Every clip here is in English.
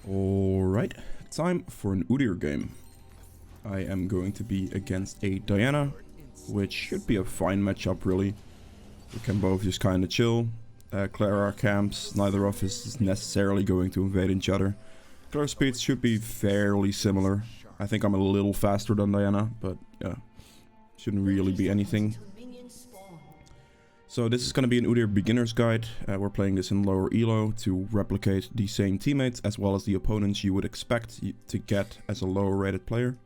Alright, time for an Udyr game. I am going to be against a Diana, which should be a fine matchup really. We can both just kind of chill, clear our camps. Neither of us is necessarily going to invade each other. Clear speeds should be fairly similar. I think I'm a little faster than Diana, but yeah, shouldn't really be anything. So this is going to be an Udyr beginner's guide. We're playing this in lower elo to replicate the same teammates as well as the opponents you would expect to get as a lower rated player.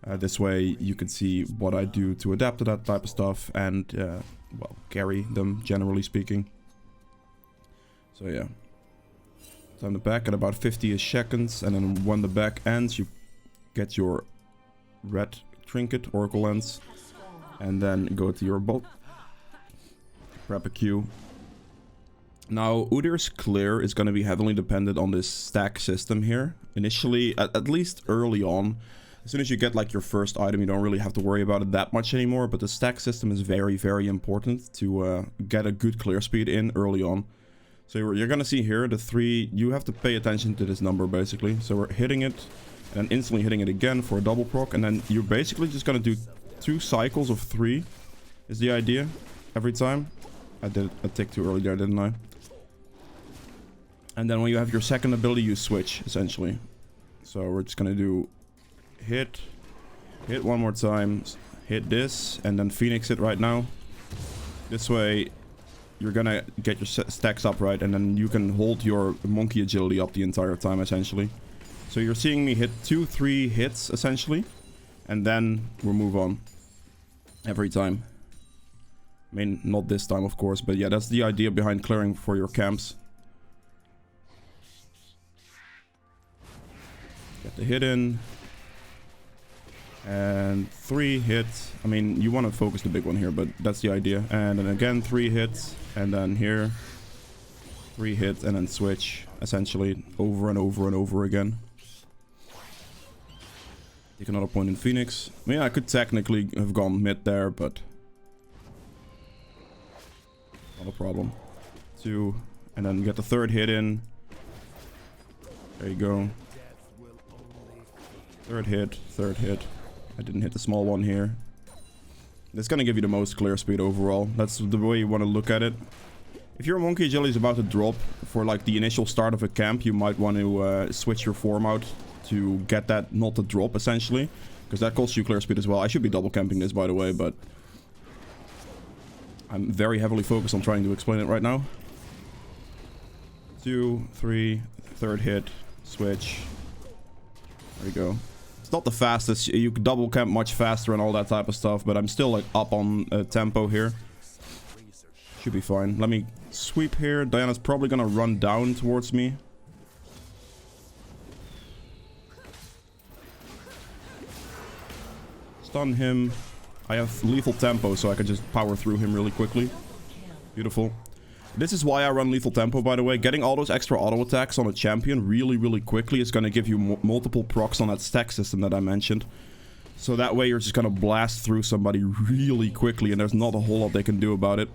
This way you can see what I do to adapt to that type of stuff and, well, carry them, generally speaking. So yeah. Time the back at about 50-ish seconds, and then when the back ends you get your red trinket, oracle lens, and then go to your bot. Prep a Q. Now, Udyr's clear is going to be heavily dependent on this stack system here. Initially, at least early on, as soon as you get like your first item, you don't really have to worry about it that much anymore. But the stack system is very, very important to get a good clear speed in early on. So you're going to see here the 3, you have to pay attention to this number basically. So we're hitting it and then instantly hitting it again for a double proc. And then you're basically just going to do 2 cycles of 3 is the idea every time. I did a tick too early there, didn't I? And then when you have your second ability, you switch, essentially. So we're just gonna do hit one more time, hit this, and then Phoenix it right now. This way, you're gonna get your stacks up right, and then you can hold your monkey agility up the entire time, essentially. So you're seeing me hit 2-3 hits, essentially, and then we'll move on every time. I mean, not this time, of course, but yeah, that's the idea behind clearing for your camps. Get the hit in. And 3 hits. I mean, you want to focus the big one here, but that's the idea. And then again, 3 hits. And then here, 3 hits, and then switch, essentially, over and over and over again. Take another point in Phoenix. I mean, I could technically have gone mid there, but... not a problem. 2, and then get the 3rd hit in. There you go. 3rd hit. I didn't hit the small one here. It's gonna give you the most clear speed overall. That's the way you want to look at it. If your monkey agility is about to drop for like the initial start of a camp, you might want to switch your form out to get that not to drop, essentially. Because that costs you clear speed as well. I should be double camping this, by the way, but... I'm very heavily focused on trying to explain it right now. 2, 3, 3rd hit, switch. There you go. It's not the fastest. You can double camp much faster and all that type of stuff, but I'm still like up on tempo here. Should be fine. Let me sweep here. Diana's probably gonna run down towards me. Stun him. I have lethal tempo, so I can just power through him really quickly. Beautiful. This is why I run lethal tempo, by the way. Getting all those extra auto attacks on a champion really, really quickly is going to give you multiple procs on that stack system that I mentioned. So that way you're just going to blast through somebody really quickly, and there's not a whole lot they can do about it.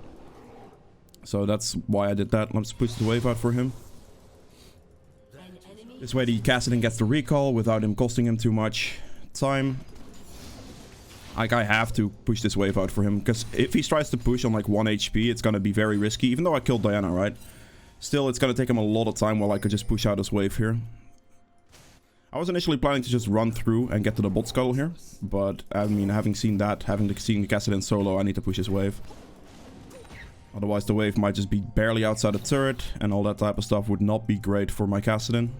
So that's why I did that. Let's push the wave out for him. This way the Kassadin gets the recall without him costing him too much time. Like, I have to push this wave out for him, because if he tries to push on like 1 HP, it's gonna be very risky, even though I killed Diana, right? Still, it's gonna take him a lot of time while I could just push out this wave here. I was initially planning to just run through and get to the bot scuttle here, but I mean, having seen that, having seen the Kassadin solo, I need to push his wave. Otherwise, the wave might just be barely outside the turret, and all that type of stuff would not be great for my Kassadin.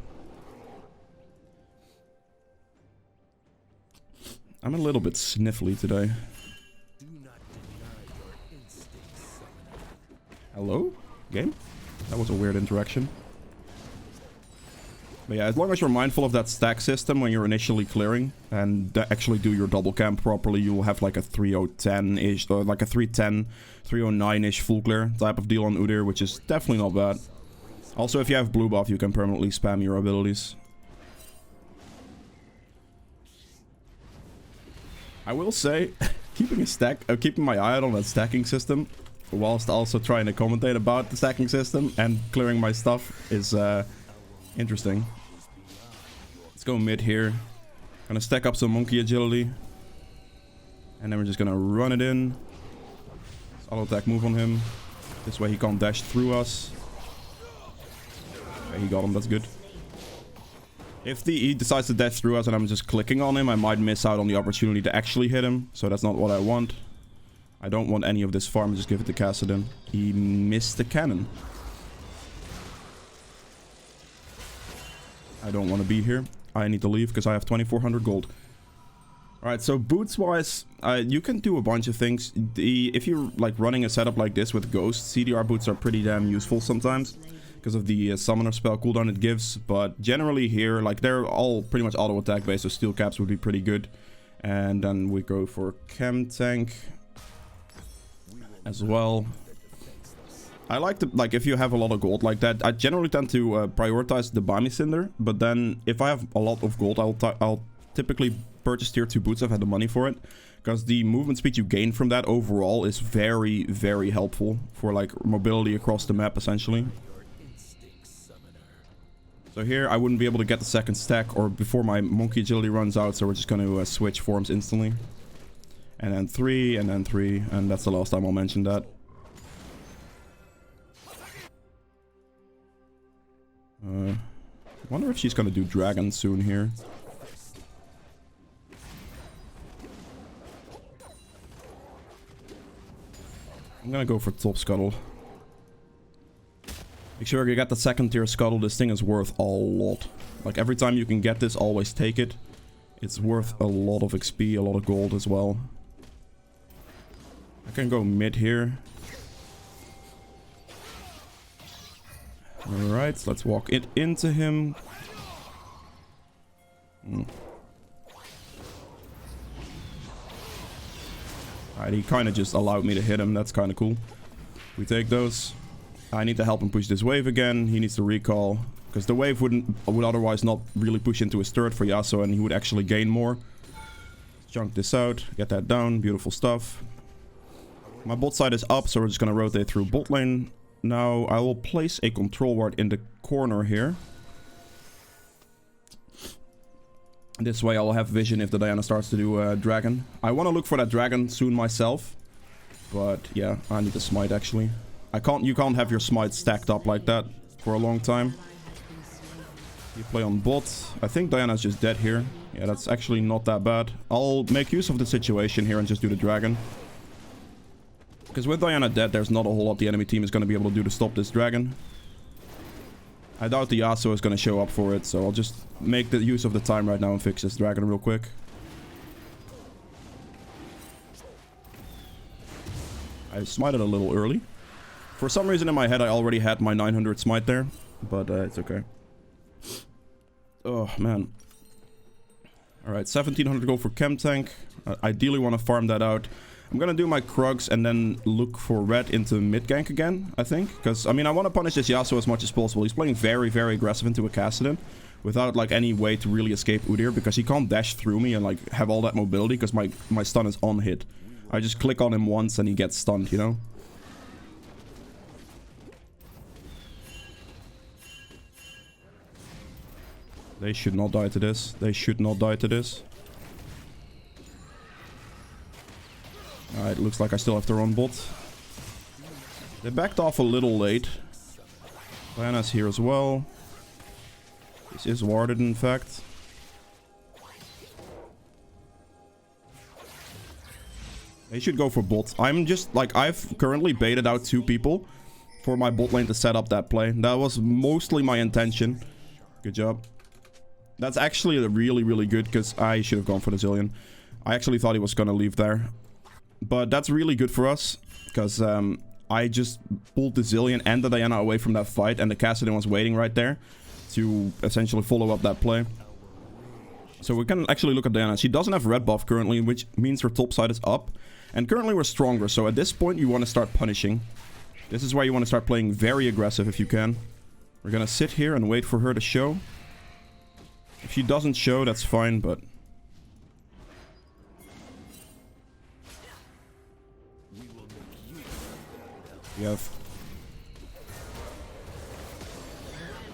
I'm a little bit sniffly today. Hello? Game? That was a weird interaction. But yeah, as long as you're mindful of that stack system when you're initially clearing and actually do your double camp properly, you'll have like a 3010-ish, or like a 310, 309-ish full clear type of deal on Udyr, which is definitely not bad. Also, if you have blue buff, you can permanently spam your abilities. I will say, keeping my eye out on that stacking system, whilst also trying to commentate about the stacking system and clearing my stuff is interesting. go mid here. Gonna stack up some monkey agility. And then we're just gonna run it in. Auto attack move on him. This way he can't dash through us. Okay, he got him, that's good. If he decides to dash through us and I'm just clicking on him, I might miss out on the opportunity to actually hit him. So that's not what I want. I don't want any of this farm, just give it to Kassadin. He missed the cannon. I don't want to be here. I need to leave because I have 2400 gold. Alright, so boots wise, you can do a bunch of things. If you're like running a setup like this with Ghost, CDR boots are pretty damn useful sometimes. Because of the summoner spell cooldown it gives. But generally here, like they're all pretty much auto attack based, so steel caps would be pretty good. And then we go for chem tank as well. I like to, like, if you have a lot of gold like that, I generally tend to prioritize the Bami Cinder. But then, if I have a lot of gold, I'll typically purchase tier 2 boots. I've had the money for it. Because the movement speed you gain from that overall is very, very helpful for, like, mobility across the map, essentially. So here, I wouldn't be able to get the second stack or before my monkey agility runs out. So we're just going to switch forms instantly. And then 3, and then 3. And that's the last time I'll mention that. I wonder if she's gonna do dragon soon here. I'm gonna go for top scuttle. Make sure you get the second tier scuttle. This thing is worth a lot. Like every time you can get this, always take it. It's worth a lot of XP, a lot of gold as well. I can go mid here. Alright, let's walk it into him. Alright, he kind of just allowed me to hit him. That's kind of cool. We take those. I need to help him push this wave again. He needs to recall. Because the wave would otherwise not really push into his turret for Yasuo, and he would actually gain more. Chunk this out. Get that down. Beautiful stuff. My bot side is up, so we're just going to rotate through bot lane. Now, I will place a control ward in the corner here. This way I will have vision if the Diana starts to do a dragon. I want to look for that dragon soon myself. But yeah, I need to smite actually. You can't have your smite stacked up like that for a long time. You play on bot. I think Diana's just dead here. Yeah, that's actually not that bad. I'll make use of the situation here and just do the dragon. Because with Diana dead, there's not a whole lot the enemy team is going to be able to do to stop this dragon. I doubt the Yasuo is going to show up for it, so I'll just make the use of the time right now and fix this dragon real quick. I smited a little early. For some reason in my head, I already had my 900 smite there, but it's okay. Oh, man. Alright, 1700 gold for chem tank. I ideally want to farm that out. I'm gonna do my Krugs and then look for red into mid gank again, I think. Because, I mean, I want to punish this Yasuo as much as possible. He's playing very, very aggressive into a Kassadin without, like, any way to really escape Udyr because he can't dash through me and, like, have all that mobility because my stun is on hit. I just click on him once and he gets stunned, you know? They should not die to this. They should not die to this. Alright, looks like I still have to run bot. They backed off a little late. Diana's here as well. This is warded, in fact. They should go for bot. I'm just, like, I've currently baited out 2 people for my bot lane to set up that play. That was mostly my intention. Good job. That's actually really, really good, because I should have gone for the Zillion. I actually thought he was going to leave there. But that's really good for us, because I just pulled the Zillion and the Diana away from that fight, and the Kassadin was waiting right there to essentially follow up that play. So we can actually look at Diana. She doesn't have red buff currently, which means her top side is up. And currently we're stronger, so at this point you want to start punishing. This is why you want to start playing very aggressive if you can. We're going to sit here and wait for her to show. If she doesn't show, that's fine, but...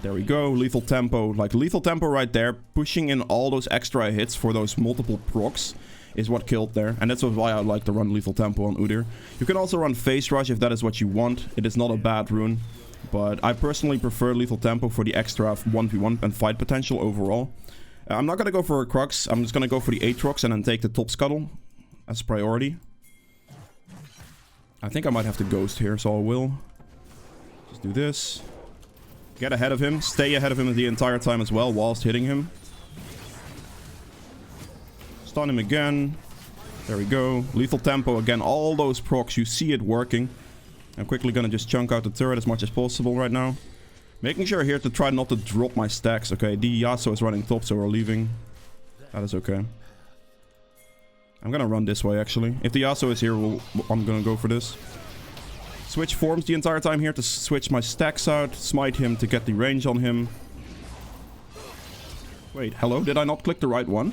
There we go. Lethal tempo. Like, lethal tempo right there. Pushing in all those extra hits for those multiple procs is what killed there. And that's why I like to run lethal tempo on Udyr. You can also run phase rush if that is what you want. It is not a bad rune. But I personally prefer lethal tempo for the extra 1v1 and fight potential overall. I'm not going to go for a Crux. I'm just going to go for the Aatrox and then take the top scuttle as priority. I think I might have to ghost here, so I will. Just do this. Get ahead of him. Stay ahead of him the entire time as well, whilst hitting him. Stun him again. There we go. Lethal tempo again. All those procs, you see it working. I'm quickly gonna just chunk out the turret as much as possible right now. Making sure here to try not to drop my stacks. Okay, the Yasuo is running top, so we're leaving. That is okay. I'm gonna run this way, actually. If the Yasuo is here, I'm gonna go for this. Switch forms the entire time here to switch my stacks out. Smite him to get the range on him. Wait, hello? Did I not click the right one?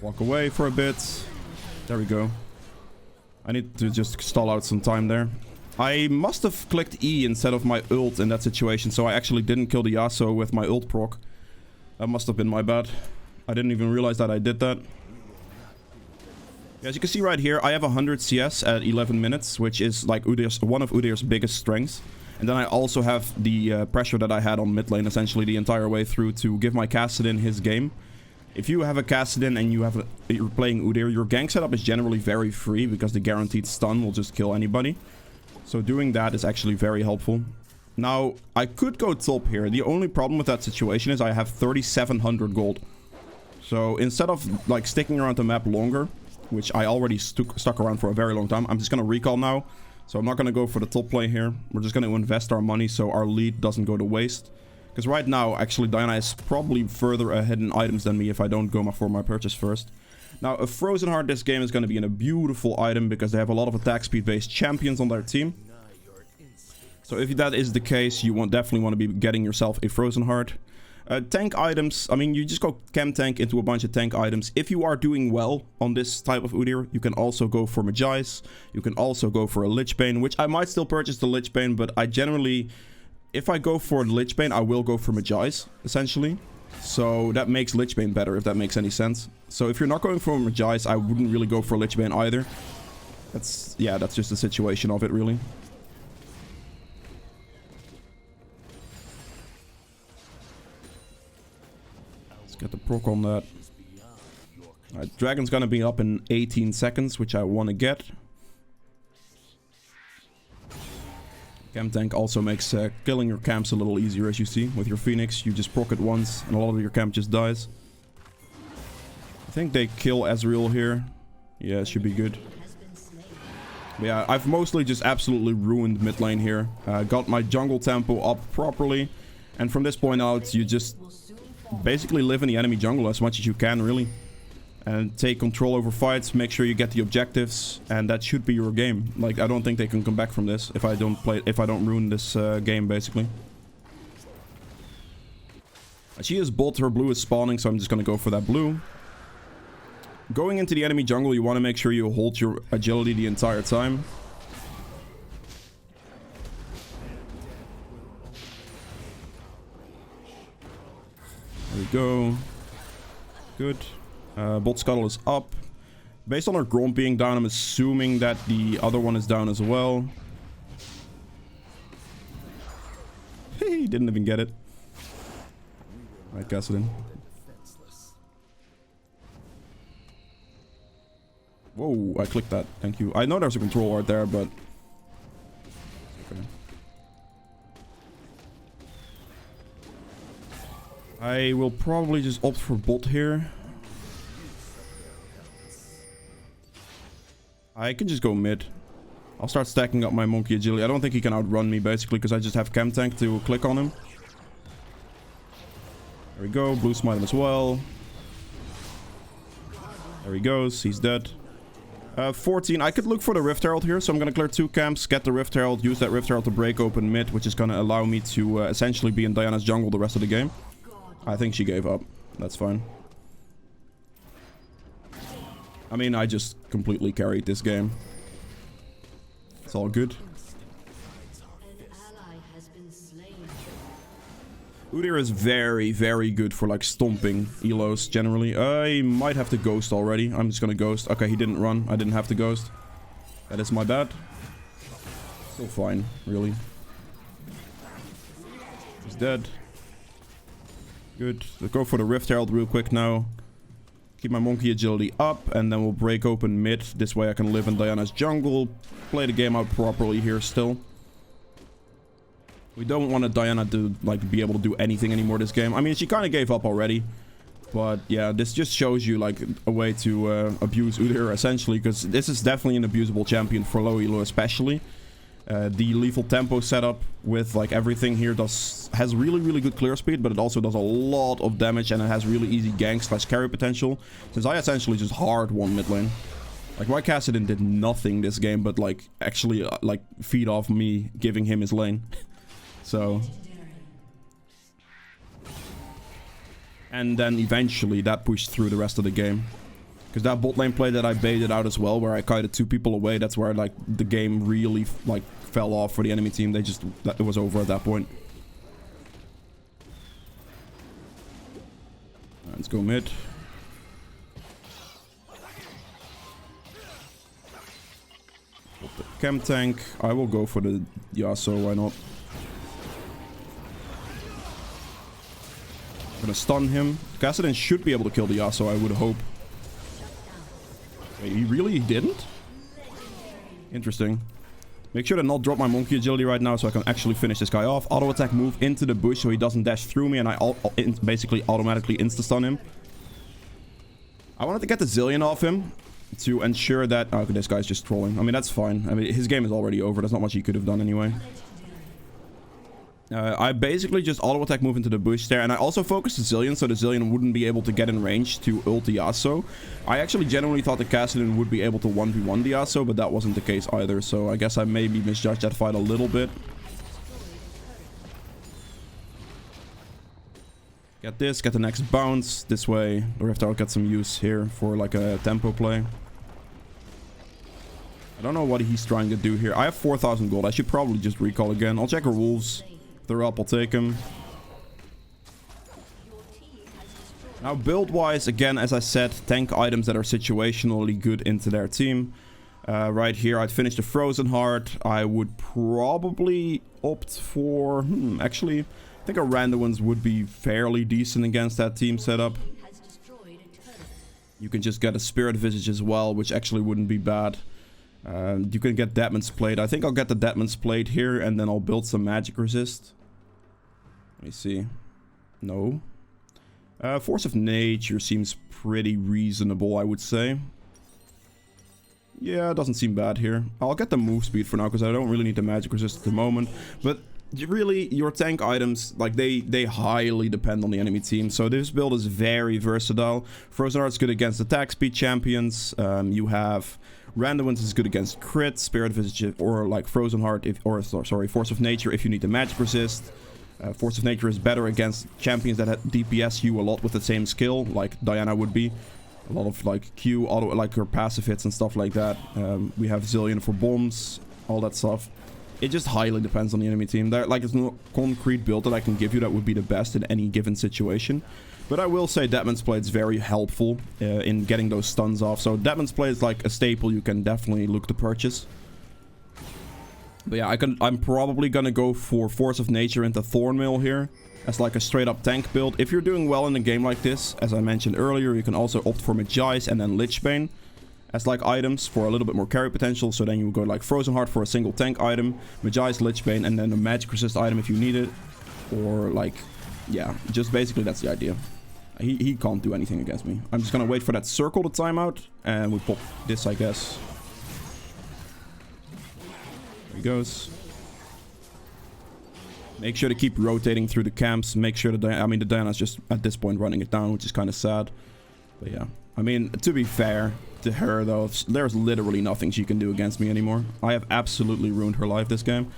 Walk away for a bit. There we go. I need to just stall out some time there. I must have clicked E instead of my ult in that situation, so I actually didn't kill the Yasuo with my ult proc. That must have been my bad. I didn't even realize that I did that. As you can see right here, I have 100 CS at 11 minutes, which is like one of Udyr's biggest strengths. And then I also have the pressure that I had on mid lane essentially the entire way through to give my Kassadin his game. If you have a Kassadin and you're playing Udyr, your gank setup is generally very free because the guaranteed stun will just kill anybody. So doing that is actually very helpful. Now, I could go top here. The only problem with that situation is I have 3,700 gold. So instead of like sticking around the map longer, which I already stuck around for a very long time, I'm just going to recall now. So I'm not going to go for the top play here. We're just going to invest our money so our lead doesn't go to waste. Because right now, actually, Diana is probably further ahead in items than me if I don't go for my purchase first. Now, a Frozen Heart this game is going to be in a beautiful item because they have a lot of attack speed-based champions on their team. So if that is the case, you definitely want to be getting yourself a Frozen Heart. Tank items, I mean, you just go chem tank into a bunch of tank items. If you are doing well on this type of Udyr, you can also go for Magi's. You can also go for a Lich Bane, which I might still purchase the Lich Bane, but I generally... If I go for Lich Bane, I will go for Magi's, essentially. So that makes Lich Bane better, if that makes any sense. So if you're not going for Magi's, I wouldn't really go for Lich Bane either. That's just the situation of it, really. Let's get the proc on that. Alright, Dragon's gonna be up in 18 seconds, which I want to get. Chem tank also makes killing your camps a little easier, as you see. With your Phoenix, you just proc it once, and a lot of your camp just dies. I think they kill Ezreal here. Yeah, it should be good. But yeah, I've mostly just absolutely ruined mid lane here. Got my jungle tempo up properly. And from this point out, you just basically live in the enemy jungle as much as you can, really. And take control over fights, make sure you get the objectives, and that should be your game. Like, I don't think they can come back from this if I don't ruin this game, basically. She is bot, her blue is spawning, so I'm just gonna go for that blue. Going into the enemy jungle, you want to make sure you hold your agility the entire time. There we go. Good. Bot scuttle is up. Based on our Gromp being down, I'm assuming that the other one is down as well. He didn't even get it. Alright, Kassadin. Whoa, I clicked that. Thank you. I know there's a control art there, but... Okay. I will probably just opt for bot here. I can just go mid. I'll start stacking up my monkey agility. I don't think he can outrun me, basically, because I just have chem tank to click on him. There we go. Blue smite him as well. There he goes. He's dead. 14. I could look for the Rift Herald here, so I'm going to clear 2 camps, get the Rift Herald, use that Rift Herald to break open mid, which is going to allow me to essentially be in Diana's jungle the rest of the game. I think she gave up. That's fine. I mean, I just completely carried this game. It's all good. Udyr is very, very good for, like, stomping elos, generally. I might have to ghost already. I'm just gonna ghost. Okay, he didn't run. I didn't have to ghost. That is my bad. Still fine, really. He's dead. Good. Let's go for the Rift Herald real quick now. Keep my monkey agility up, and then we'll break open mid. This way I can live in Diana's jungle. Play the game out properly here still. We don't want Diana to, like, be able to do anything anymore this game. I mean, she kind of gave up already. But, yeah, this just shows you, like, a way to abuse Udyr, essentially. Because this is definitely an abusable champion for low elo, especially. The lethal tempo setup with, like, everything here has really, really good clear speed. But it also does a lot of damage. And it has really easy gank / carry potential. Since I essentially just hard won mid lane. Like, my Kassadin did nothing this game. But, like, actually, like, feed off me giving him his lane. So, and then eventually that pushed through the rest of the game. Because that bot lane play that I baited out as well, where I kited 2 people away, that's where, like, the game really, like, fell off for the enemy team. It was over at that point. Let's go mid. Put the chem tank. I will go for the Yasuo, why not? Gonna stun him. Kassadin should be able to kill the Yasuo, I would hope. Wait, he really didn't? Interesting. Make sure to not drop my monkey agility right now so I can actually finish this guy off. Auto attack move into the bush so he doesn't dash through me and I basically automatically insta-stun him. I wanted to get the Zillion off him to ensure that... Oh, okay, this guy's just trolling. I mean, that's fine. I mean, his game is already over. There's not much he could have done anyway. I basically just auto-attack move into the bush there. And I also focused the Zillion so the Zillion wouldn't be able to get in range to ult the Yasuo. I actually genuinely thought the Kassadin would be able to 1v1 the Yasuo, but that wasn't the case either. So I guess I maybe misjudged that fight a little bit. Get this, get the next bounce. This way, the Rift Herald get some use here for like a tempo play. I don't know what he's trying to do here. I have 4,000 gold. I should probably just recall again. I'll check her wolves. If they're up, I'll take them. Now, build-wise, again, as I said, tank items that are situationally good into their team. Right here, I'd finish the Frozen Heart. I would probably opt for... actually, I think a random ones would be fairly decent against that team setup. You can just get a Spirit Visage as well, which actually wouldn't be bad. You can get Deadman's Plate. I think I'll get the Deadman's Plate here, and then I'll build some Magic Resist. Let me see. No. Force of Nature seems pretty reasonable, I would say. Yeah, it doesn't seem bad here. I'll get the move speed for now, because I don't really need the Magic Resist at the moment. But really, your tank items, like, they highly depend on the enemy team. So this build is very versatile. Frozen Heart's good against attack speed champions. You have... Random ones is good against crit, Spirit Visage, or like Frozen Heart, Force of Nature if you need the Magic Resist. Force of Nature is better against champions that DPS you a lot with the same skill, like Diana would be. A lot of like Q, auto, like her passive hits and stuff like that. We have Zillion for bombs, all that stuff. It just highly depends on the enemy team. There's no concrete build that I can give you that would be the best in any given situation. But I will say Deadman's Plate is very helpful in getting those stuns off. So Deadman's Plate is like a staple you can definitely look to purchase. But yeah, I'm probably gonna go for Force of Nature into Thornmail here as like a straight up tank build. If you're doing well in a game like this, as I mentioned earlier, you can also opt for Magi's and then Lichbane as like items for a little bit more carry potential. So then you go like Frozen Heart for a single tank item, Magi's, Lichbane, and then a Magic Resist item if you need it. Or like, yeah, just basically that's the idea. He can't do anything against me. I'm just gonna wait for that circle to time out, and we pop this, I guess. There he goes. Make sure to keep rotating through the camps. Make sure that the Diana's just at this point running it down, which is kind of sad. But yeah, I mean, to be fair to her though, there's literally nothing she can do against me anymore. I have absolutely ruined her life this game.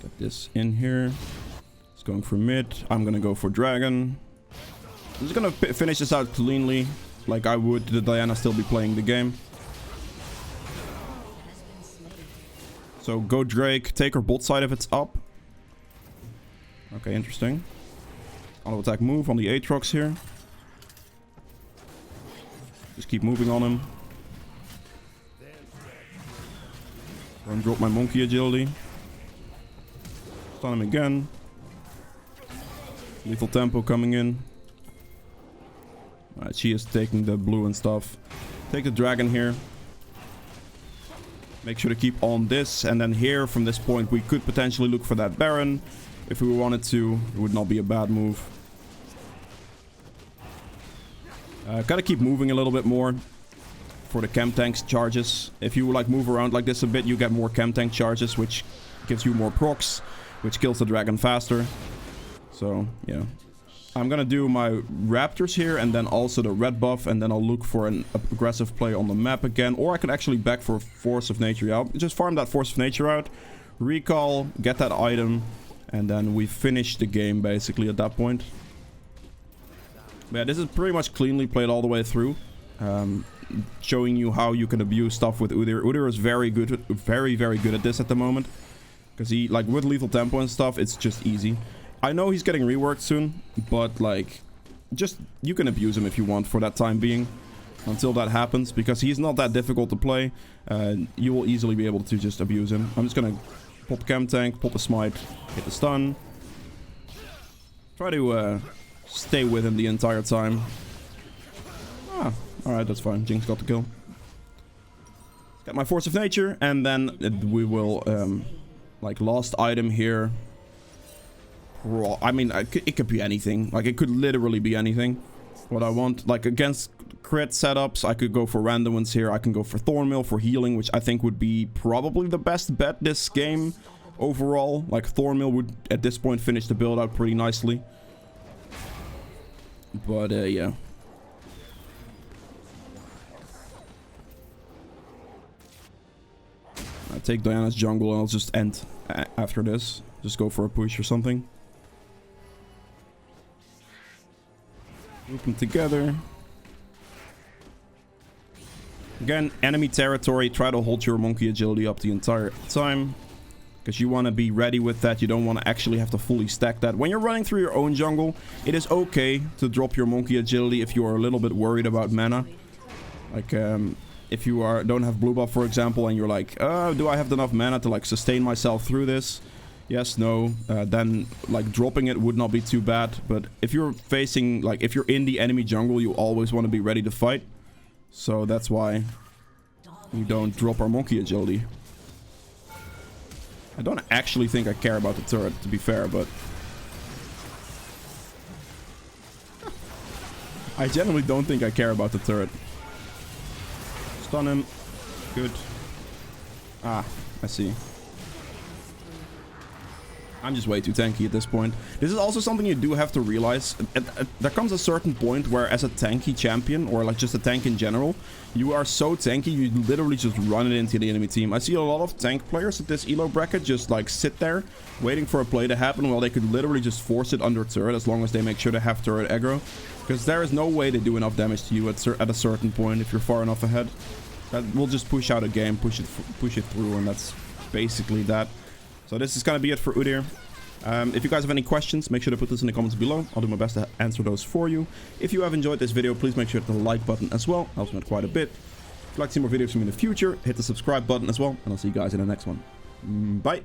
Get this in here. It's going for mid. I'm gonna go for dragon. I'm just gonna finish this out cleanly, like I would the Diana still be playing the game. So go Drake, take her bot side if it's up. Okay, interesting. Auto attack move on the Aatrox here. Just keep moving on him. Don't drop my monkey agility. Stun him again. Lethal tempo coming in. Alright, she is taking the blue and stuff. Take the dragon here. Make sure to keep on this. And then here, from this point, we could potentially look for that Baron. If we wanted to, it would not be a bad move. Gotta keep moving a little bit more for the chem tanks charges. If you like move around like this a bit, you get more chem tank charges, which gives you more procs, which kills the dragon faster. So, yeah. I'm gonna do my raptors here and then also the red buff, and then I'll look for an aggressive play on the map again. Or I could actually back for Force of Nature out. Just farm that Force of Nature out, recall, get that item, and then we finish the game basically at that point. But yeah, this is pretty much cleanly played all the way through. Showing you how you can abuse stuff with Udyr. Udyr is very good, very good at this at the moment. Because he, like, with lethal tempo and stuff, it's just easy. I know he's getting reworked soon, but, like, just, you can abuse him if you want for that time being. Until that happens, because he's not that difficult to play. You will easily be able to just abuse him. I'm just gonna pop chem tank, pop a smite, hit the stun. Try to, stay with him the entire time. Ah, alright, that's fine. Jinx got the kill. Got my Force of Nature, and then we will, like, last item here. I mean, it could be anything. Like, it could literally be anything. What I want. Like, against crit setups, I could go for random ones here. I can go for Thornmail for healing, which I think would be probably the best bet this game overall. Like, Thornmail would, at this point, finish the build out pretty nicely. But, yeah. I'll take Diana's jungle and I'll just end after this. Just go for a push or something. Group them together. Again, enemy territory. Try to hold your monkey agility up the entire time. Because you want to be ready with that. You don't want to actually have to fully stack that. When you're running through your own jungle, it is okay to drop your monkey agility if you are a little bit worried about mana. Like, if you don't have blue buff, for example, and you're like, do I have enough mana to, like, sustain myself through this? Yes, no. Then, like, dropping it would not be too bad. But if you're facing, like, if you're in the enemy jungle, you always want to be ready to fight. So that's why we don't drop our monkey agility. I don't actually think I care about the turret, to be fair, but... I genuinely don't think I care about the turret. Stun him. Good. Ah, I see. I'm just way too tanky at this point. This is also something you do have to realize. There comes a certain point where, as a tanky champion, or like just a tank in general, you are so tanky you literally just run it into the enemy team. I see a lot of tank players at this elo bracket just like sit there waiting for a play to happen while they could literally just force it under turret as long as they make sure to have turret aggro. Because there is no way they do enough damage to you at a certain point if you're far enough ahead. That will just push out a game, push it through, and that's basically that. So this is going to be it for Udyr. If you guys have any questions, make sure to put this in the comments below. I'll do my best to answer those for you. If you have enjoyed this video, please make sure to hit the like button as well. Helps me out quite a bit. If you'd like to see more videos from me in the future, hit the subscribe button as well. And I'll see you guys in the next one. Bye.